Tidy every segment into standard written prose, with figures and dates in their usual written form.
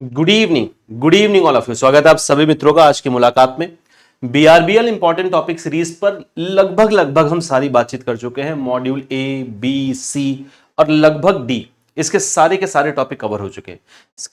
Good evening all of you. स्वागत है आप सभी मित्रों का आज की मुलाकात में। बीआरबीएल इंपॉर्टेंट टॉपिक सीरीज पर लगभग हम सारी बातचीत कर चुके हैं। मॉड्यूल ए, बी, सी और लगभग डी, इसके सारे के सारे टॉपिक कवर हो चुके हैं।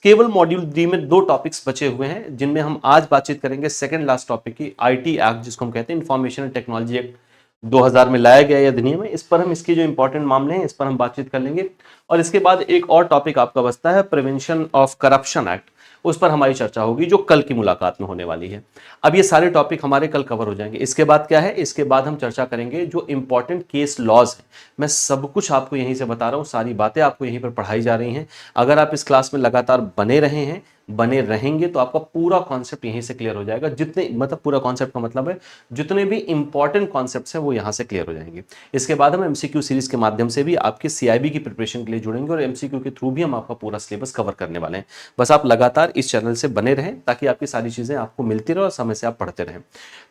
केवल मॉड्यूल डी में दो टॉपिक्स बचे हुए हैं जिनमें हम आज बातचीत करेंगे सेकंड लास्ट टॉपिक की, आईटी एक्ट जिसको हम कहते हैं इंफॉर्मेशन एंड टेक्नोलॉजी एक्ट 2000 में लाया गया यह अधिनियम है। इस पर हम इसके जो इंपॉर्टेंट मामले हैं इस पर हम बातचीत कर लेंगे और इसके बाद एक और टॉपिक आपका बचता है प्रिवेंशन ऑफ करप्शन एक्ट, उस पर हमारी चर्चा होगी जो कल की मुलाकात में होने वाली है। अब ये सारे टॉपिक हमारे कल कवर हो जाएंगे। इसके बाद क्या है, इसके बाद हम चर्चा करेंगे जो इंपॉर्टेंट केस लॉज हैं। मैं सब कुछ आपको यहीं से बता रहा हूँ, सारी बातें आपको यहीं पर पढ़ाई जा रही हैं। अगर आप इस क्लास में लगातार बने रहे हैं, बने रहेंगे तो आपका पूरा कॉन्सेप्ट यहीं से क्लियर हो जाएगा। जितने मतलब पूरा कॉन्सेप्ट का मतलब है जितने भी इंपॉर्टेंट कॉन्सेप्ट्स हैं वो यहां से क्लियर हो जाएंगे। इसके बाद हम एमसीक्यू सीरीज के माध्यम से भी आपके सीआईबी की प्रिपरेशन के लिए जुड़ेंगे और एमसीक्यू के थ्रू भी हम आपका पूरा सिलेबस कवर करने वाले हैं। बस आप लगातार इस चैनल से बने रहें ताकि आपकी सारी चीजें आपको मिलती रहे और समय से आप पढ़ते रहें।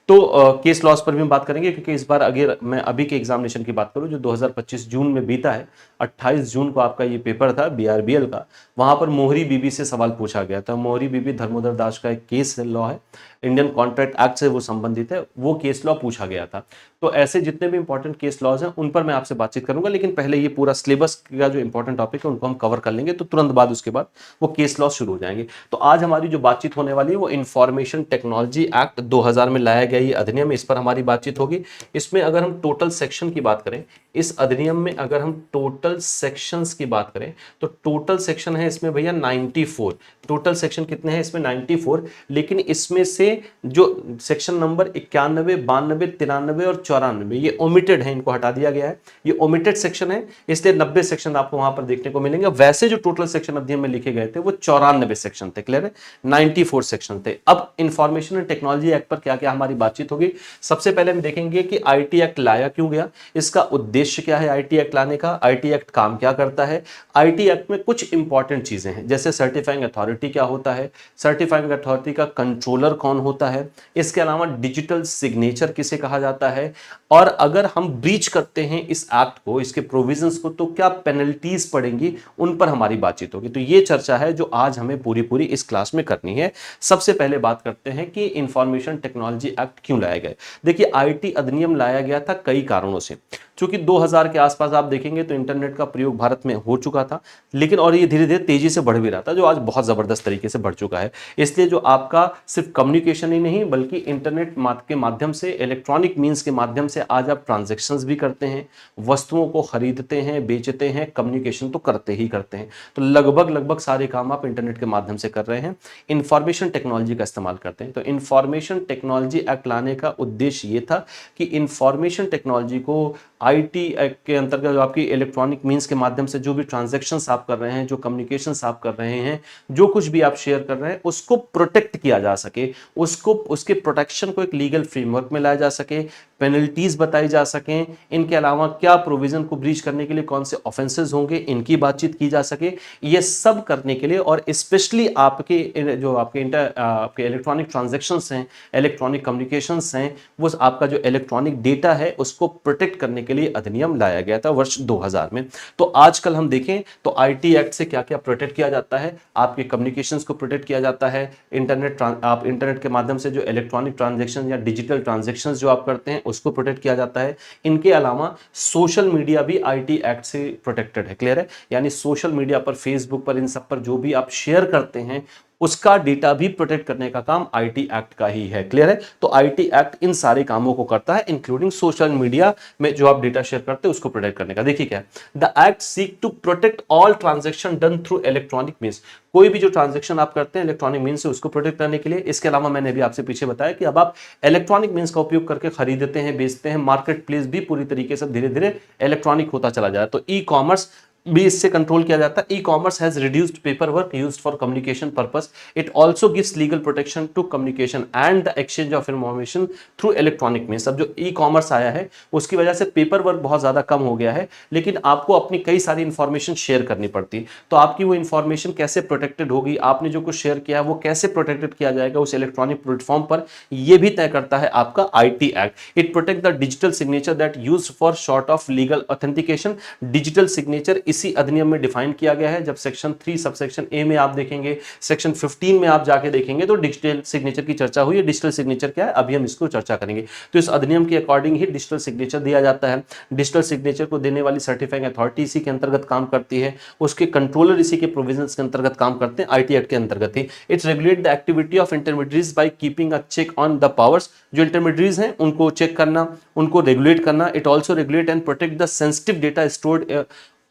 तो केस लॉस पर भी हम बात करेंगे क्योंकि इस बार अगर मैं अभी के एग्जामिनेशन की बात करूं जो 2025 जून में बीता है, 28 जून को आपका ये पेपर था बीआरबीएल का। वहां पर मोहरी बीबी से सवाल पूछा गया था। मोहरी बीबी धर्मोदर दास का एक केस लॉ है, इंडियन कॉन्ट्रैक्ट एक्ट से वो संबंधित है, वो केस लॉ पूछा गया था। तो ऐसे जितने भी इंपॉर्टेंट केस लॉज हैं उन पर मैं आपसे बातचीत करूंगा, लेकिन पहले ये पूरा सिलेबस का जो इंपॉर्टेंट टॉपिक है उनको हम कवर कर लेंगे। तो तुरंत बाद उसके बाद वो केस लॉ शुरू हो जाएंगे। तो आज हमारी जो बातचीत होने वाली है वो इंफॉर्मेशन टेक्नोलॉजी एक्ट 2000 में लाया गया ये अधिनियम, इस पर हमारी बातचीत होगी। इसमें अगर हम टोटल सेक्शन की बात करें, इस अधिनियम में अगर हम टोटल सेक्शंस की बात करें तो टोटल सेक्शन है इसमें भैया 94। टोटल सेक्शन कितने हैं इसमें? 94। लेकिन इसमें से जो सेक्शन नंबर 91, 92, 93 और 94 ये ओमिटेड है, इनको हटा दिया गया है। ये ओमिटेड सेक्शन है, इसलिए 90 सेक्शन आपको वहां पर देखने को मिलेंगे। वैसे जो टोटल सेक्शन अधिनियम में लिखे गए थे वो 94 सेक्शन थे। क्लियर है? 94 सेक्शन थे। अब इंफॉर्मेशन एंड टेक्नोलॉजी एक्ट पर क्या क्या हमारी बातचीत होगी। सबसे पहले हम देखेंगे कि आईटी एक्ट लाया क्यों गया, इसका उद्देश्य क्या है आईटी एक्ट लाने का, आईटी एक्ट काम क्या करता है। आईटी एक्ट में कुछ इंपॉर्टेंट चीजें हैं जैसे सर्टिफाइंग अथॉरिटी क्या होता है, सर्टिफाइंग अथॉरिटी का कंट्रोलर कौन होता है, इसके अलावा डिजिटल सिग्नेचर किसे कहा जाता है, और अगर हम ब्रीच करते हैं इस एक्ट को, इसके प्रोविजंस को, तो क्या पेनल्टीज पड़ेंगी, उन पर हमारी बातचीत होगी। तो ये चर्चा है जो आज हमें पूरी इस क्लास में करनी है। सबसे पहले बात करते हैं कि इंफॉर्मेशन टेक्नोलॉजी एक्ट क्यों लाया गया। देखिए आईटी अधिनियम लाया गया था कई कारणों से। क्योंकि 2000 के आसपास आप देखेंगे तो इंटरनेट का प्रयोग भारत में हो चुका था, लेकिन और ये धीरे धीरे तेजी से बढ़ भी रहा था, जो आज बहुत जबरदस्त तरीके से बढ़ चुका है। इसलिए जो आपका सिर्फ कम्युनिकेशन ही नहीं बल्कि इंटरनेट के माध्यम से, इलेक्ट्रॉनिक मीन्स के माध्यम से आज आप ट्रांजैक्शंस भी करते हैं, वस्तुओं को खरीदते हैं, बेचते हैं, कम्युनिकेशन तो करते ही करते हैं। तो लगभग सारे काम आप इंटरनेट के माध्यम से कर रहे हैं, इंफॉर्मेशन टेक्नोलॉजी का इस्तेमाल करते हैं। तो इंफॉर्मेशन टेक्नोलॉजी एक्ट लाने का उद्देश्य ये था कि इंफॉर्मेशन टेक्नोलॉजी को आईटी एक्ट के अंतर्गत जो आपकी इलेक्ट्रॉनिक मीन्स के माध्यम से जो भी ट्रांजैक्शंस आप कर रहे हैं, जो कम्युनिकेशंस आप कर रहे हैं, जो कुछ भी आप शेयर कर रहे हैं, उसको प्रोटेक्ट किया जा सके, उसको उसके प्रोटेक्शन को एक लीगल फ्रेमवर्क में लाया जा सके, पेनल्टीज बताई जा सकें, इनके अलावा क्या प्रोविजन को ब्रीच करने के लिए कौन से ऑफेंसेस होंगे इनकी बातचीत की जा सके। ये सब करने के लिए और स्पेशली आपके जो आपके इलेक्ट्रॉनिक ट्रांजैक्शंस हैं, इलेक्ट्रॉनिक कम्युनिकेशंस हैं, वो आपका जो इलेक्ट्रॉनिक डेटा है उसको प्रोटेक्ट करने के लिए अधिनियम लाया गया था वर्ष 2000 में। तो आजकल हम देखें तो आईटी एक्ट से क्या क्या प्रोटेक्ट किया जाता है, आपके कम्युनिकेशंस को प्रोटेक्ट किया जाता है, आप इंटरनेट के माध्यम से जो इलेक्ट्रॉनिक ट्रांजैक्शन या डिजिटल ट्रांजैक्शंस जो आप करते हैं उसको प्रोटेक्ट किया जाता है। इनके अलावा सोशल मीडिया भी आईटी एक्ट से प्रोटेक्टेड है। क्लियर है? यानी सोशल मीडिया पर, फेसबुक पर, इन सब पर जो भी आप शेयर करते हैं उसका डेटा भी प्रोटेक्ट करने का काम आईटी एक्ट का ही है। क्लियर है? तो आईटी एक्ट इन सारे कामों को करता है, इंक्लूडिंग सोशल मीडिया में जो आप डेटा शेयर करते हैं उसको प्रोटेक्ट करने का। देखिए क्या, the act seek to protect all transaction done through electronic means. कोई भी जो ट्रांजैक्शन आप करते हैं इलेक्ट्रॉनिक मीन्स से उसको प्रोटेक्ट करने के लिए। इसके अलावा मैंने भी आपसे पीछे बताया कि अब आप इलेक्ट्रॉनिक मीन्स का उपयोग करके खरीदते हैं, बेचते हैं, मार्केट प्लेस भी पूरी तरीके से धीरे धीरे इलेक्ट्रॉनिक होता चला जाए। तो ई कॉमर्स भी इससे कंट्रोल किया जाता है। E commerce has reduced paper work used for communication purpose. It also gives legal protection to communication and the exchange of information through electronic means. अब जो ई कॉमर्स आया है उसकी वजह से पेपर वर्क बहुत ज्यादा कम हो गया है, लेकिन आपको अपनी कई सारी इंफॉर्मेशन शेयर करनी पड़ती। तो आपकी वो इंफॉर्मेशन कैसे प्रोटेक्टेड होगी, आपने जो कुछ शेयर किया है वो कैसे प्रोटेक्टेड किया जाएगा उस इलेक्ट्रॉनिक प्लेटफॉर्म पर, यह भी तय करता है आपका IT act. It protect the digital signature that used for short of legal authentication. Digital signature इसी अधिनियम में डिफाइन किया गया है। जब सेक्शन 3 सबसेक्शन ए में आप देखेंगे, सेक्शन 15 में आप जाके देखेंगे तो डिजिटल सिग्नेचर की चर्चा हुई है। डिजिटल सिग्नेचर क्या है, अभी हम इसको चर्चा करेंगे। तो इस अधिनियम के अकॉर्डिंग ही डिजिटल सिग्नेचर दिया जाता है। डिजिटल सिग्नेचर को देने वाली सर्टिफाइंग अथॉरिटी इसी के अंतर्गत काम करती है, उसके कंट्रोलर इसी के प्रोविजंस के अंतर्गत काम करते हैं, आईटी एक्ट के अंतर्गत ही। It's regulate the activity of intermediates by keeping a check on the powers. जो इंटरमीडिएट्स हैं उनको चेक करना, उनको रेगुलेट करना। It also regulate and protect the sensitive data stored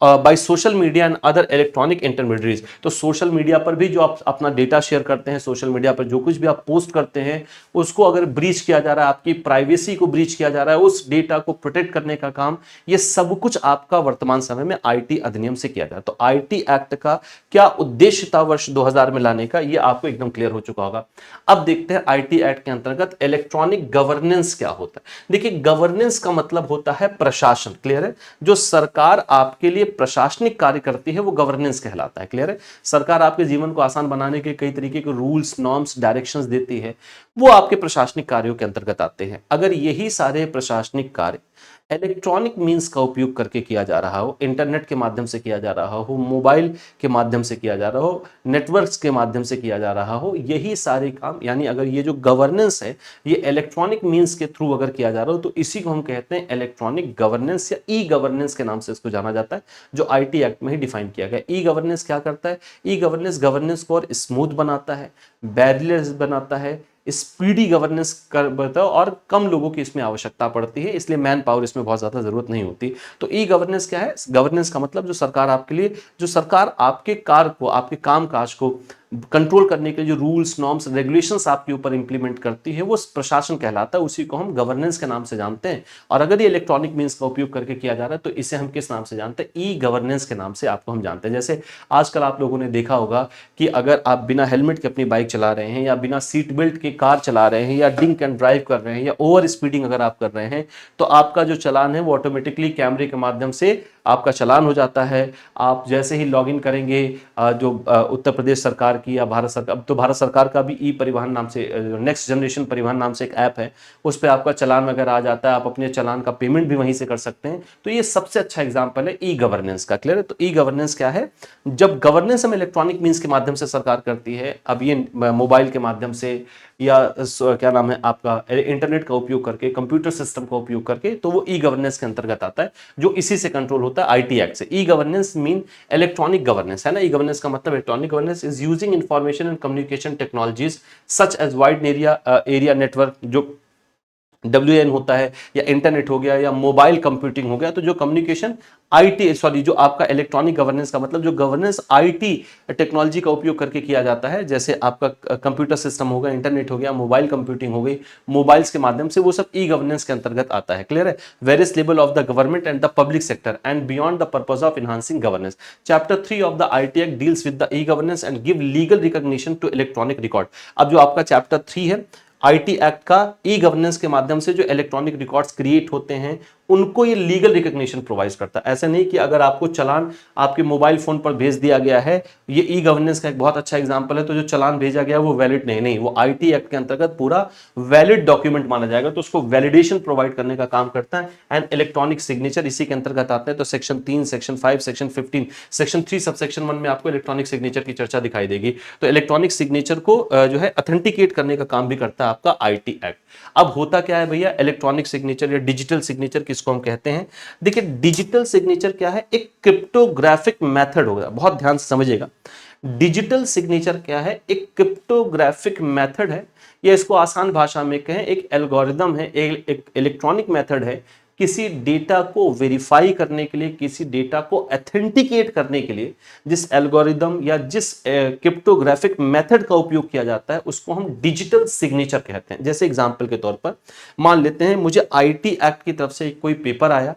by social media and other electronic intermediates. तो social media पर भी जो आप अपना डेटा शेयर करते हैं, सोशल मीडिया पर जो कुछ भी आप पोस्ट करते हैं, उसको अगर ब्रीच किया जा रहा है, आपकी प्राइवेसी को ब्रीच किया जा रहा है, उस डेटा को प्रोटेक्ट करने का काम, ये सब कुछ आपका वर्तमान समय में आईटी अधिनियम से किया जाए। तो आईटी एक्ट का क्या उद्देश्य था वर्ष 2000 में लाने का, ये आपको एकदम क्लियर हो चुका होगा। अब देखते हैं आईटी एक्ट के अंतर्गत इलेक्ट्रॉनिक गवर्नेंस क्या होता है। देखिए, गवर्नेंस का मतलब होता है प्रशासन। क्लियर है? जो सरकार आपके लिए प्रशासनिक कार्य करती है वो गवर्नेंस कहलाता है। क्लियर है? सरकार आपके जीवन को आसान बनाने के कई तरीके के रूल्स, नॉर्म्स, डायरेक्शंस देती है, वो आपके प्रशासनिक कार्यों के अंतर्गत आते हैं। अगर यही सारे प्रशासनिक कार्य इलेक्ट्रॉनिक मींस का उपयोग करके किया जा रहा हो, इंटरनेट के माध्यम से किया जा रहा हो, मोबाइल के माध्यम से किया जा रहा हो, नेटवर्क्स के माध्यम से किया जा रहा हो, यही सारे काम, यानी अगर ये जो गवर्नेंस है ये इलेक्ट्रॉनिक मींस के थ्रू अगर किया जा रहा हो, तो इसी को हम कहते हैं इलेक्ट्रॉनिक गवर्नेंस या ई गवर्नेंस के नाम से इसको जाना जाता है, जो आईटी एक्ट में ही डिफाइन किया गया। ई गवर्नेंस क्या करता है? ई गवर्नेंस गवर्नेंस को और स्मूथ बनाता है, बैरियर्स बनाता है, स्पीडी गवर्नेंस कर बताओ, और कम लोगों की इसमें आवश्यकता पड़ती है, इसलिए मैन पावर इसमें बहुत ज्यादा जरूरत नहीं होती। तो ई गवर्नेंस क्या है? गवर्नेंस का मतलब जो सरकार आपके लिए, जो सरकार आपके कार्य को, आपके कामकाज को कंट्रोल करने के लिए जो रूल्स, नॉर्म्स, रेगुलेशंस आपके ऊपर इंप्लीमेंट करती है वो प्रशासन कहलाता है, उसी को हम गवर्नेंस के नाम से जानते हैं। और अगर ये इलेक्ट्रॉनिक मींस का उपयोग करके किया जा रहा है तो इसे हम किस नाम से जानते हैं? ई गवर्नेंस के नाम से आपको हम जानते हैं। जैसे आजकल आप लोगों ने देखा होगा कि अगर आप बिना हेलमेट के अपनी बाइक चला रहे हैं, या बिना सीट बेल्ट के कार चला रहे हैं, या ड्रिंक एंड ड्राइव कर रहे हैं, या ओवर स्पीडिंग अगर आप कर रहे हैं, तो आपका जो चालान है वो ऑटोमेटिकली कैमरे के माध्यम से आपका चालान हो जाता है। आप जैसे ही लॉगिन करेंगे जो उत्तर प्रदेश सरकार की या भारत सरकार, अब तो भारत सरकार का भी ई परिवहन नाम से, नेक्स्ट जनरेशन परिवहन नाम से एक ऐप है, उस पर आपका चालान वगैरह आ जाता है, आप अपने चालान का पेमेंट भी वहीं से कर सकते हैं। तो ये सबसे अच्छा एग्जांपल है ई गवर्नेंस का। क्लियर है? तो ई गवर्नेंस क्या है? जब गवर्नेंस हम इलेक्ट्रॉनिक मींस के माध्यम से सरकार करती है, अब ये मोबाइल के माध्यम से या क्या नाम है आपका इंटरनेट का उपयोग करके, कंप्यूटर सिस्टम का उपयोग करके, तो वो ई गवर्नेंस के अंतर्गत आता है, जो इसी से कंट्रोल होता है आईटी एक्ट से। E governance mean electronic governance है ना। ई गवर्नेंस का मतलब electronic governance is using information and communication technologies such as wide area network, जो WAN होता है, या इंटरनेट हो गया, या मोबाइल कंप्यूटिंग हो गया। तो जो कम्युनिकेशन जो आपका इलेक्ट्रॉनिक गवर्नेंस का मतलब जो गवर्नेंस आईटी टेक्नोलॉजी का उपयोग करके किया जाता है, जैसे आपका कंप्यूटर सिस्टम हो गया, इंटरनेट हो गया, मोबाइल कंप्यूटिंग हो गई, मोबाइल्स के माध्यम से, वो सब ई गवर्नेंस के अंतर्गत आता है। क्लियर है? Various level of the government and the public sector and beyond the purpose of enhancing governance. Chapter 3 of the IT act deals with the e governance and give legal recognition to electronic record. अब जो आपका chapter 3 है IT act का, e governance के माध्यम से जो electronic records create होते हैं उनको ये लीगल रिकॉग्निशन प्रोवाइड करता है। ऐसा नहीं कि अगर आपको चालान आपके मोबाइल फोन पर भेज दिया गया है, ये ई गवर्नेंस का एक बहुत अच्छा एग्जांपल है, तो जो चालान भेजा गया वो वैलिड नहीं, वो आईटी एक्ट के अंतर्गत पूरा वैलिड डॉक्यूमेंट माना जाएगा, तो उसको वैलिडेशन प्रोवाइड करने का काम करता है। एंड इलेक्ट्रॉनिक सिग्नेचर इसी के अंतर्गत आते हैं। तो section 3, section 5, section 15, section 3 subsection 1 में आपको इलेक्ट्रॉनिक सिग्नेचर की चर्चा दिखाई देगी। तो इलेक्ट्रॉनिक सिग्नेचर को जो है ऑथेंटिकेट करने का काम भी करता है आपका आईटी एक्ट। अब होता क्या है भैया, इलेक्ट्रॉनिक सिग्नेचर या डिजिटल सिग्नेचर किसको हम कहते हैं? देखिए, डिजिटल सिग्नेचर क्या है? एक क्रिप्टोग्राफिक मेथड होगा, बहुत ध्यान से समझिएगा। डिजिटल सिग्नेचर क्या है? एक क्रिप्टोग्राफिक मेथड है, या इसको आसान भाषा में कहें एक एल्गोरिदम है, एक इलेक्ट्रॉनिक मेथड है किसी डेटा को वेरीफाई करने के लिए, किसी डेटा को ऑथेंटिकेट करने के लिए जिस एल्गोरिदम या जिस क्रिप्टोग्राफिक मेथड का उपयोग किया जाता है उसको हम डिजिटल सिग्नेचर कहते हैं। जैसे एग्जांपल के तौर पर मान लेते हैं मुझे आईटी एक्ट की तरफ से कोई पेपर आया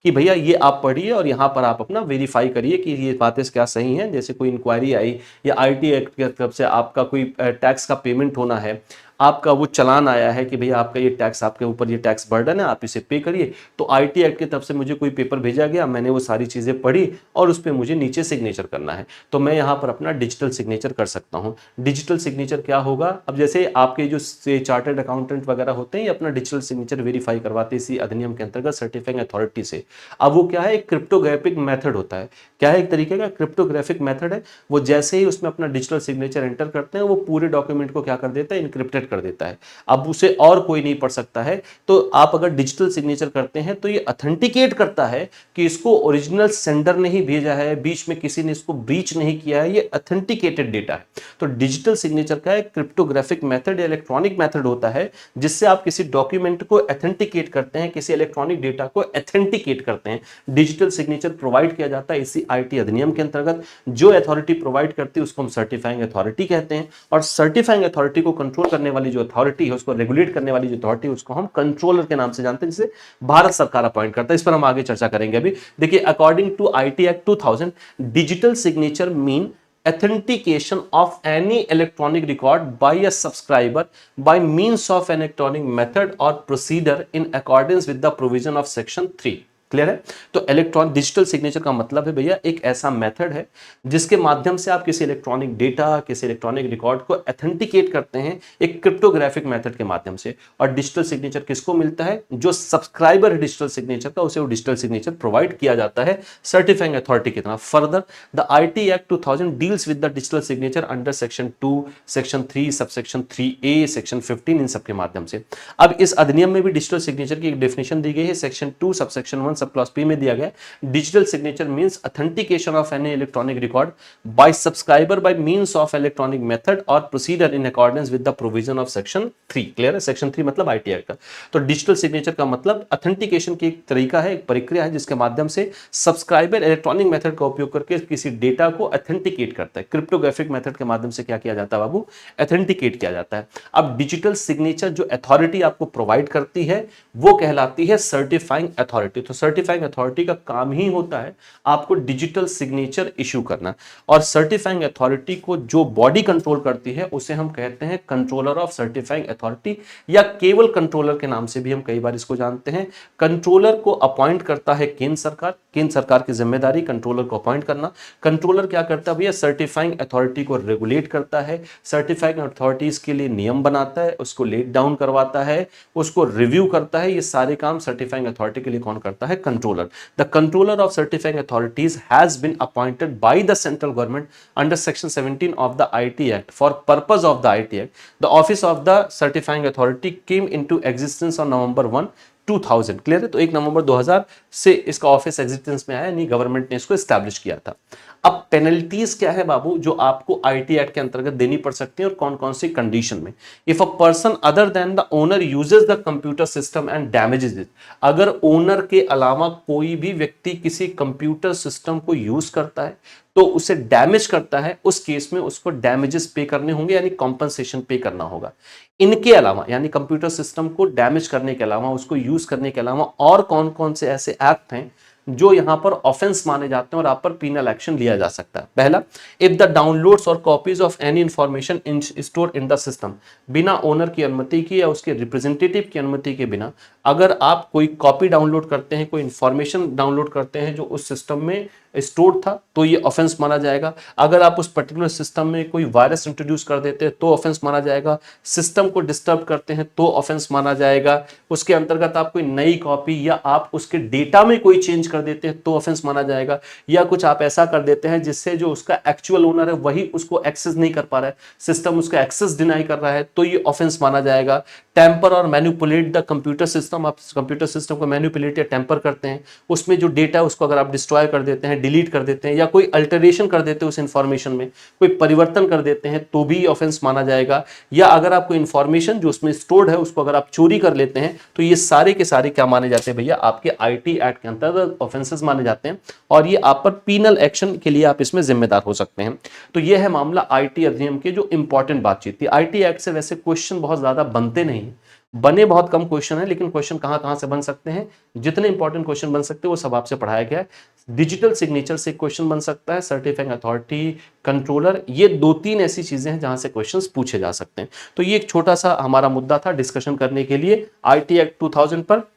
कि भैया ये आप पढ़िए और यहाँ पर आप अपना वेरीफाई करिए कि ये बातें क्या सही हैं। जैसे कोई इंक्वायरी आई या आईटी एक्ट की तरफ से आपका कोई टैक्स का पेमेंट होना है, आपका वो चालान आया है कि भैया आपका ये टैक्स, आपके ऊपर ये टैक्स बर्डन है, आप इसे पे करिए, तो आईटी एक्ट की तरफ से मुझे कोई पेपर भेजा गया, मैंने वो सारी चीजें पढ़ी और उस पर मुझे नीचे सिग्नेचर करना है, तो मैं यहाँ पर अपना डिजिटल सिग्नेचर कर सकता हूँ। डिजिटल सिग्नेचर क्या होगा, अब जैसे आपके जो चार्टर्ड अकाउंटेंट वगैरह होते हैं, ये अपना डिजिटल सिग्नेचर वेरीफाई करवाते हैं इसी अधिनियम के अंतर्गत सर्टिफाइंग अथॉरिटी से। अब वो क्या है, एक क्रिप्टोग्राफिक मेथड होता है। क्या है, एक तरीके का क्रिप्टोग्राफिक मेथड है। वो जैसे ही उसमें अपना डिजिटल सिग्नेचर एंटर करते हैं, वो पूरे डॉक्यूमेंट को क्या कर देता है, इनक्रिप्टेड कर देता है। अब उसे और कोई नहीं पढ़ सकता है। तो आप अगर डिजिटल सिग्नेचर करते हैं तो ये अथेंटिकेट करता है कि इसको ओरिजिनल सेंडर ने ही भेजा है, बीच में किसी ने इसको ब्रीच नहीं किया है, ये अथेंटिकेटेड डेटा है। तो डिजिटल सिग्नेचर का एक क्रिप्टोग्राफिक मेथड, इलेक्ट्रॉनिक मेथड होता है जिससे आप किसी डॉक्यूमेंट को अथेंटिकेट करते हैं, किसी इलेक्ट्रॉनिक डेटा को अथेंटिकेट करते हैं। डिजिटल सिग्नेचर प्रोवाइड किया जाता है इसी आईटी अधिनियम के अंतर्गत। जो अथॉरिटी प्रोवाइड करती है उसको हम सर्टिफाइंग अथॉरिटी कहते हैं, और सर्टिफाइंग अथॉरिटी को कंट्रोल करने वाली जो अथॉरिटी है, उसको रेगुलेट करने वाली जो अथॉरिटी है, उसको हम कंट्रोलर के नाम से जानते हैं, जिसे भारत सरकार अपॉइंट करता है। इस पर हम आगे चर्चा करेंगे। अभी देखिए, according to IT act 2000, digital signature mean authentication of any electronic record by a subscriber by means of an electronic method or procedure in accordance with the provision of section 3। Clear है। तो electronic digital signature का मतलब है भैया एक ऐसा method है जिसके माध्यम से आप किसी इलेक्ट्रॉनिक डेटा, किसी इलेक्ट्रॉनिक रिकॉर्ड को अथेंटिकेट करते हैं एक क्रिप्टोग्राफिक मेथड के माध्यम से। और डिजिटल सिग्नेचर किसको मिलता है, जो सब्सक्राइबर है डिजिटल सिग्नेचर का, उसे वो डिजिटल सिग्नेचर प्रोवाइड किया जाता है सर्टिफाइंग अथॉरिटी की तरफ। Further, the IT act 2000 deals with the digital signature under section 2, section 3, subsection 3A, section 15, इन सब के माध्यम से। अब इस अधिनियम में भी डिजिटल सिग्नेचर की एक डेफिनेशन दी गई है, section 2 subsection 1 sub clause P में दिया गया। Digital signature means authentication of any electronic record by subscriber by means of electronic method और procedure in accordance with the provision of section 3। Clear है। Section 3 मतलब IT act का। तो digital signature का मतलब ऑथेंटिकेशन की एक तरीका है, एक प्रक्रिया है जिसके माध्यम से सब्सक्राइबर इलेक्ट्रॉनिक मेथड का उपयोग करके किसी डेटा को ऑथेंटिकेट करता है। क्रिप्टोग्राफिक मेथड के माध्यम से क्या किया जाता है बाबू, ऑथेंटिकेट किया जाता है। अब डिजिटल सिग्नेचर जो अथॉरिटी आपको प्रोवाइड करती है वो कहलाती है सर्टिफाइंग अथॉरिटी। तो सर्टिफाइंग अथॉरिटी का काम ही होता है आपको डिजिटल सिग्नेचर इशू करना। और सर्टिफाइंग अथॉरिटी को जो बॉडी कंट्रोल करती है उसे हम कहते हैं कंट्रोलर ऑफ सर्टिफाइंग अथॉरिटी, या केवल कंट्रोलर के नाम से भी हम कई बार इसको जानते हैं। कंट्रोलर को अपॉइंट करता है केंद्र सरकार। केंद्र सरकार की जिम्मेदारी कंट्रोलर को अपॉइंट करना। कंट्रोलर क्या करता है भैया, सर्टिफाइंग अथॉरिटी को रेगुलेट करता है, सर्टिफाइंग अथॉरिटीज के लिए नियम बनाता है, उसको लेट डाउन करवाता है, उसको रिव्यू करता है। ये सारे काम सर्टिफाइंग अथॉरिटी के लिए कौन करता है, controller. The controller of certifying authorities has been appointed by the central government under section 17 of the IT act for purpose of the IT act. The office of the certifying authority came into existence on November 1, 2000। Clear है। तो 1 नवंबर 2000 से इसका office existence में आया, यानी government ने इसको establish किया था। अब पेनल्टीज क्या है बाबू जो आपको आईटी एक्ट के अंतर्गत देनी पड़ सकती है और कौन कौन सी कंडीशन में। If a person other than the owner uses the computer system and damages it, अगर ओनर के अलावा कोई भी व्यक्ति किसी कंप्यूटर सिस्टम को यूज करता है तो उसे डैमेज करता है, उस केस में उसको डैमेजेस पे करने होंगे, यानी कॉम्पनसेशन पे करना होगा। इनके अलावा, यानी कंप्यूटर सिस्टम को डैमेज करने के अलावा, उसको यूज करने के अलावा और कौन कौन से ऐसे एक्ट हैं जो यहां पर ऑफेंस माने जाते हैं और आप पर पीनल एक्शन लिया जा सकता है। पहला, इफ द डाउनलोड्स और copies of any information store in the system, बिना ओनर की अनुमति की या उसके रिप्रेजेंटेटिव की अनुमति के बिना अगर आप कोई कॉपी डाउनलोड करते हैं, कोई इंफॉर्मेशन डाउनलोड करते हैं जो उस सिस्टम में स्टोर था, तो ये ऑफेंस माना जाएगा। अगर आप उस पर्टिकुलर सिस्टम में कोई वायरस इंट्रोड्यूस कर देते हैं तो ऑफेंस माना जाएगा। सिस्टम को डिस्टर्ब करते हैं तो ऑफेंस माना जाएगा। उसके अंतर्गत आप कोई नई कॉपी या आप उसके डेटा में कोई चेंज कर देते हैं तो ऑफेंस माना जाएगा। या कुछ आप ऐसा कर देते हैं जिससे जो उसका एक्चुअल ओनर है वही उसको एक्सेस नहीं कर पा रहा है, सिस्टम उसका एक्सेस डिनाई कर रहा है, तो ये ऑफेंस माना जाएगा। टेम्पर और मैनिपुलेट द कंप्यूटर सिस्टम, आप कंप्यूटर सिस्टम को मैनिपुलेट या टेम्पर करते हैं, उसमें जो डेटा है उसको अगर आप डिस्ट्रॉय कर देते हैं, डिलीट कर देते हैं, या कोई अल्टरेशन कर देते हैं उस इंफॉर्मेशन में, कोई परिवर्तन कर देते हैं, तो भी ऑफेंस माना जाएगा। या अगर आपको इंफॉर्मेशन जो उसमें स्टोर्ड है उसको अगर आप चोरी कर लेते हैं, तो ये सारे के सारे क्या माने जाते हैं भैया, आपके आईटी एक्ट के अंतर्गत ऑफेंसेस माने जाते हैं और ये आप पर पीनल एक्शन के लिए आप इसमें जिम्मेदार हो सकते हैं। तो ये है मामला आईटी अधिनियम के जो इंपॉर्टेंट बातचीत थी। आईटी एक्ट से वैसे क्वेश्चन बहुत ज्यादा बनते नहीं, बने बहुत कम क्वेश्चन है, लेकिन क्वेश्चन कहां कहां से बन सकते हैं, जितने इंपॉर्टेंट क्वेश्चन बन सकते हैं वो सब आपसे पढ़ाया गया है। डिजिटल सिग्नेचर से क्वेश्चन बन सकता है, सर्टिफाइंग अथॉरिटी, कंट्रोलर, ये 2-3 ऐसी चीजें हैं जहां से क्वेश्चंस पूछे जा सकते हैं। तो ये एक छोटा सा हमारा मुद्दा था डिस्कशन करने के लिए आईटी एक्ट 2000 पर।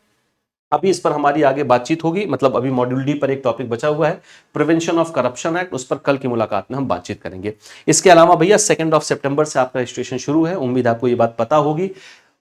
अभी इस पर हमारी आगे बातचीत होगी, मतलब अभी मॉड्यूल डी पर एक टॉपिक बचा हुआ है, प्रिवेंशन ऑफ करप्शन एक्ट, उस पर कल की मुलाकात में हम बातचीत करेंगे। इसके अलावा भैया 2 सितंबर से आपका रजिस्ट्रेशन शुरू है, उम्मीद आपको ये बात पता होगी।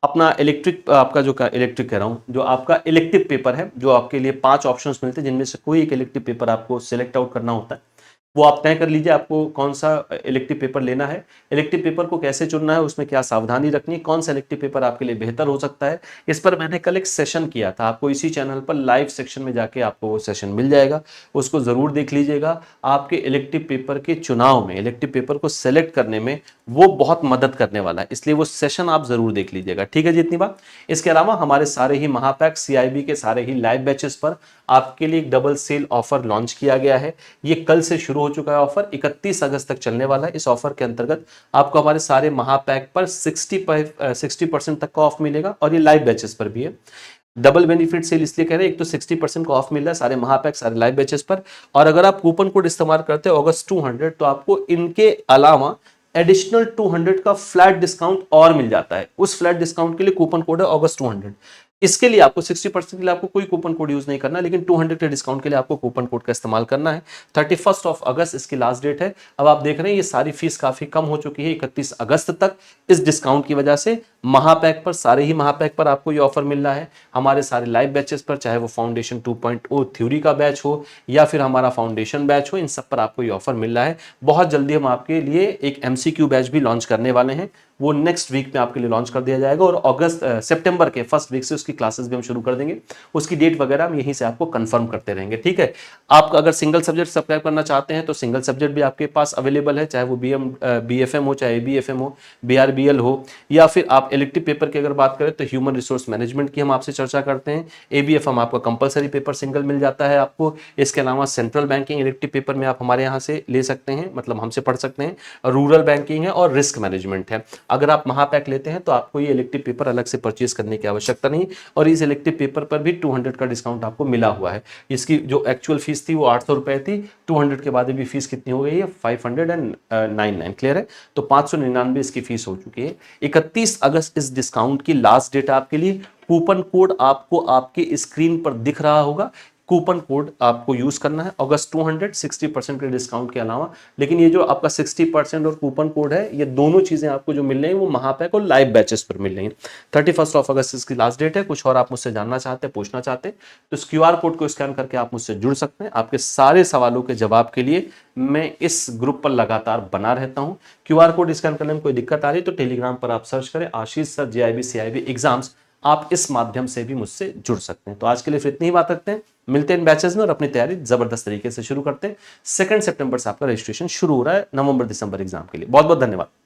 अपना इलेक्ट्रिक, आपका जो इलेक्ट्रिक कह रहा हूं, जो आपका इलेक्टिव पेपर है, जो आपके लिए 5 ऑप्शंस मिलते हैं जिनमें से कोई एक इलेक्टिव पेपर आपको सिलेक्ट आउट करना होता है। वो आप तय कर लीजिए आपको कौन सा इलेक्टिव पेपर लेना है, इलेक्टिव पेपर को कैसे चुनना है, उसमें क्या सावधानी रखनी है, कौन सा इलेक्टिव पेपर आपके लिए बेहतर हो सकता है। इस पर मैंने कल एक सेशन किया था, आपको इसी चैनल पर लाइव सेक्शन में जाके आपको वो सेशन मिल जाएगा, उसको जरूर देख लीजिएगा। आपके इलेक्टिव पेपर के चुनाव में, इलेक्टिव पेपर को सेलेक्ट करने में वो बहुत मदद करने वाला है, इसलिए वो सेशन आप जरूर देख लीजिएगा। ठीक है जी, इतनी बात। इसके अलावा हमारे सारे ही महापैक सीआईबी के सारे ही लाइव बैचेस पर आपके लिए एक डबल सेल ऑफर लॉन्च किया गया है। ये कल से शुरू हो चुका है ऑफर, 31 अगस्त तक चलने वाला है। इस ऑफर के अंतर्गत आपको हमारे सारे महापैक पर 60% तक का ऑफ मिलेगा, और ये लाइव बैचेस पर भी है। डबल बेनिफिट सेल इसलिए कह रहे हैं, एक तो 60% का ऑफ मिल रहा है सारे महापैक सारे लाइव बैचेस पर, और अगर आप कूपन कोड इस्तेमाल करते हैं ऑगस्ट 200, तो आपको इनके अलावा एडिशनल 200 का फ्लैट डिस्काउंट और मिल जाता है। उस फ्लैट डिस्काउंट के लिए कूपन कोड है ऑगस्ट 200। इसके लिए आपको 60% के लिए आपको कोई कूपन कोड यूज नहीं करना, लेकिन 200 के डिस्काउंट के लिए आपको कूपन कोड का इस्तेमाल करना है। 31 अगस्त इसकी लास्ट डेट है। अब आप देख रहे हैं ये सारी फीस काफी कम हो चुकी है 31 अगस्त तक, इस डिस्काउंट की वजह से। महापैक पर, सारे ही महापैक पर आपको ये ऑफर मिल रहा है। हमारे सारे लाइव बैचेस पर, चाहे वो फाउंडेशन 2.0 थ्योरी का बैच हो या फिर हमारा फाउंडेशन बैच हो, इन सब पर आपको ये ऑफर मिल रहा है। बहुत जल्दी हम आपके लिए एक एमसीक्यू बैच भी लॉन्च करने वाले हैं, वो नेक्स्ट वीक में आपके लिए लॉन्च कर दिया जाएगा, और सितंबर के फर्स्ट वीक से उसकी क्लासेस भी हम शुरू कर देंगे। उसकी डेट वगैरह हम यहीं से आपको कंफर्म करते रहेंगे। ठीक है, आप अगर सिंगल सब्जेक्ट सब्सक्राइब करना चाहते हैं तो सिंगल सब्जेक्ट भी आपके पास अवेलेबल है, चाहे वो बीएफएम हो, चाहे बीएफएम हो, बीआरबीएल हो, या फिर आप इलेक्टिव पेपर की अगर बात करें तो ह्यूमन रिसोर्स मैनेजमेंट की हम आपसे चर्चा करते हैं। एबीएफएम आपका कंपलसरी पेपर सिंगल मिल जाता है आपको। इसके अलावा सेंट्रल बैंकिंग इलेक्टिव पेपर में आप हमारे यहाँ से ले सकते हैं, मतलब हमसे पढ़ सकते हैं। रूरल बैंकिंग है और रिस्क मैनेजमेंट है। अगर आप महापैक लेते हैं तो आपको ये इलेक्टिव पेपर अलग से परचेज करने की आवश्यकता नहीं, और इस इलेक्टिव पेपर पर भी 200 का डिस्काउंट आपको मिला हुआ है। इसकी जो एक्चुअल फीस थी वो 800 रुपए थी, 200 के बाद भी फीस कितनी हो गई है, 599। क्लियर है, तो 599 इसकी फीस हो चुकी है। 31 अगस्त इस डिस्काउंट की लास्ट डेट है आपके लिए। कूपन कोड आपको आपके स्क्रीन पर दिख रहा होगा, कूपन कोड आपको यूज करना है अगस्त 200, 60% के डिस्काउंट के अलावा। लेकिन ये जो आपका 60% और कूपन कोड है, ये दोनों चीजें आपको जो मिल रही हैं वो महापैक और लाइव बैचेस पर मिल रही हैं। 31 अगस्त इसकी लास्ट डेट है। कुछ और आप मुझसे जानना चाहते हैं, पूछना चाहते हैं, तो इस क्यूआर कोड को स्कैन करके आप मुझसे जुड़ सकते हैं। आपके सारे सवालों के जवाब के लिए मैं इस ग्रुप पर लगातार बना रहता हूं। क्यूआर कोड स्कैन करने में कोई दिक्कत आ रही है तो टेलीग्राम पर आप सर्च करें आशीष सर जेआईबी सीआईबी एग्जाम्स, आप इस माध्यम से भी मुझसे जुड़ सकते हैं। तो आज के लिए फिर इतनी ही बात रखते हैं, मिलते हैं इन बैचेस में और अपनी तैयारी जबरदस्त तरीके से शुरू करते हैं। 2 सितंबर से आपका रजिस्ट्रेशन शुरू हो रहा है नवंबर दिसंबर एग्जाम के लिए। बहुत बहुत धन्यवाद।